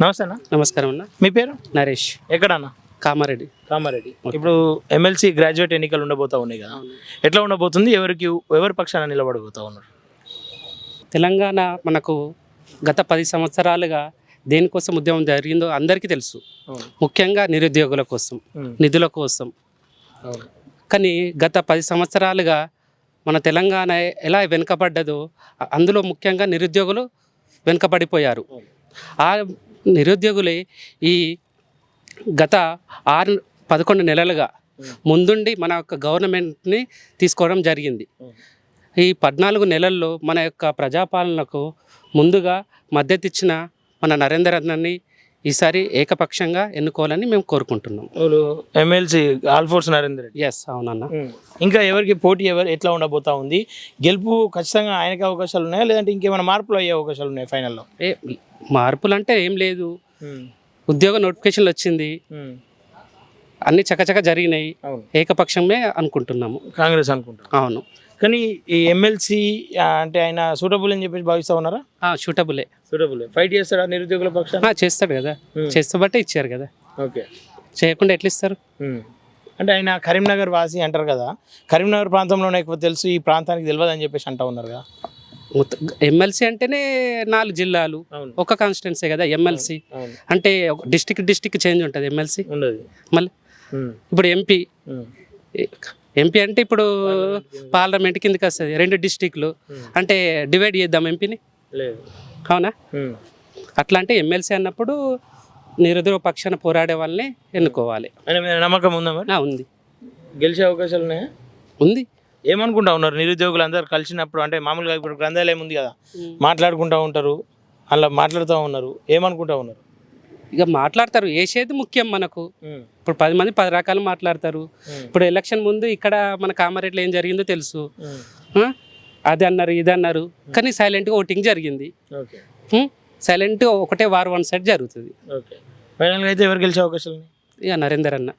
నమస్తే అన్న. నమస్కారం అన్న. మీ పేరు? నరేష్. ఎక్కడన్నా? కామారెడ్డి. కామారెడ్డి. ఇప్పుడు ఎమ్మెల్సీ గ్రాడ్యుయేట్ ఎన్నికలు ఉండబోతా ఉన్నాయి కదా, ఎట్లా ఉండబోతుంది? ఎవరి పక్షాన నిలబడబోతా ఉన్నారు? తెలంగాణ మనకు గత 10 సంవత్సరాలుగా దేనికోసం ఉద్యమం జరిగిందో అందరికీ తెలుసు. ముఖ్యంగా నిరుద్యోగుల కోసం, నిధుల కోసం. కానీ గత 10 సంవత్సరాలుగా మన తెలంగాణ ఎలా వెనుకబడ్డదో అందులో ముఖ్యంగా నిరుద్యోగులు వెనుకబడిపోయారు. ఆ నిరుద్యోగులే ఈ గత 11 నెలలుగా ముందుండి మన యొక్క గవర్నమెంట్ని తీసుకోవడం జరిగింది. ఈ 14 నెలల్లో మన యొక్క ప్రజాపాలనకు ముందుగా మద్దతు ఇచ్చిన మన నరేందర్ అన్నని ఈసారి ఏకపక్షంగా ఎన్నుకోవాలని మేము కోరుకుంటున్నాం. ఎమ్మెల్సీ ఆల్ఫోర్స్ నరేందర్ రెడ్డి. ఎస్, అవునన్న. ఇంకా ఎవరికి పోటీ ఎట్లా ఉండబోతా ఉంది? గెలుపు ఖచ్చితంగా ఆయనకి అవకాశాలు ఉన్నాయా, లేదంటే ఇంకేమైనా మార్పులు అయ్యే అవకాశాలు ఉన్నాయి? ఫైనల్లో మార్పులు అంటే ఏం లేదు, ఉద్యోగ నోటిఫికేషన్లు వచ్చింది, అన్ని చకచక జరిగినాయి. ఏకపక్షమే అనుకుంటున్నాము, కాంగ్రెస్ అనుకుంటాం. అవును. కానీ ఈ ఎమ్మెల్సీ అంటే ఆయన సూటబుల్ అని చెప్పేసి భావిస్తా ఉన్నారా? సూటబులే. ఫైట్ చేస్తాడా నిరుద్యోగుల పక్షాన? చేస్తాడు కదా, చేస్తాబట్టే ఇచ్చారు కదా. ఓకే, చేయకుండా ఎట్లా ఇస్తారు? అంటే ఆయన కరీంనగర్ వాసి అంటారు కదా, కరీంనగర్ ప్రాంతంలోనే ఎక్కువ తెలుసు, ఈ ప్రాంతానికి తెలియదు అని చెప్పేసి అంటా ఉన్నారు కదా. ఎమ్మెల్సీ అంటేనే 4 జిల్లాలు, ఒక కాన్స్టిట్యున్సీ కదా ఎమ్మెల్సీ అంటే. డిస్టిక్ చేంజ్ ఉంటుంది ఎమ్మెల్సీ ఉండదు. మళ్ళీ ఇప్పుడు ఎంపీ అంటే ఇప్పుడు పార్లమెంట్ కిందకి వస్తుంది. 2 డిస్టిక్లు అంటే డివైడ్ చేద్దాం ఎంపీని, అవునా? అట్లా అంటే ఎమ్మెల్సీ అన్నప్పుడు నిరుద్యోగ పక్షాన పోరాడే వాళ్ళని ఎన్నుకోవాలి. నమ్మకం ఉందా మరి? ఉంది. గెలిచే అవకాశాలు ఉన్నాయా? ఉంది. ఏమనుకుంటా ఉన్నారు నిరుద్యోగులు అందరు కలిసినప్పుడు? అంటే మామూలుగా ఇప్పుడు గ్రంథాలయం ఉంది కదా, మాట్లాడుకుంటూ ఉంటారు, అలా మాట్లాడుతూ ఉన్నారు, ఏమనుకుంటా ఉన్నారు? ఇక మాట్లాడతారు, వేసేది ముఖ్యం మనకు. ఇప్పుడు 10 మంది 10 రకాలు మాట్లాడతారు. ఇప్పుడు ఎలక్షన్ ముందు ఇక్కడ మన కామారెడ్డిలో ఏం జరిగిందో తెలుసు. అది అన్నారు, ఇది అన్నారు, కానీ సైలెంట్గా ఓటింగ్ జరిగింది. సైలెంట్గా ఒకటే వార్ 1 సైడ్ జరుగుతుంది. ఫైనల్గా అయితే ఎవరు గెలిచే అవకాశాలు? ఇక నరేందర్ అన్న.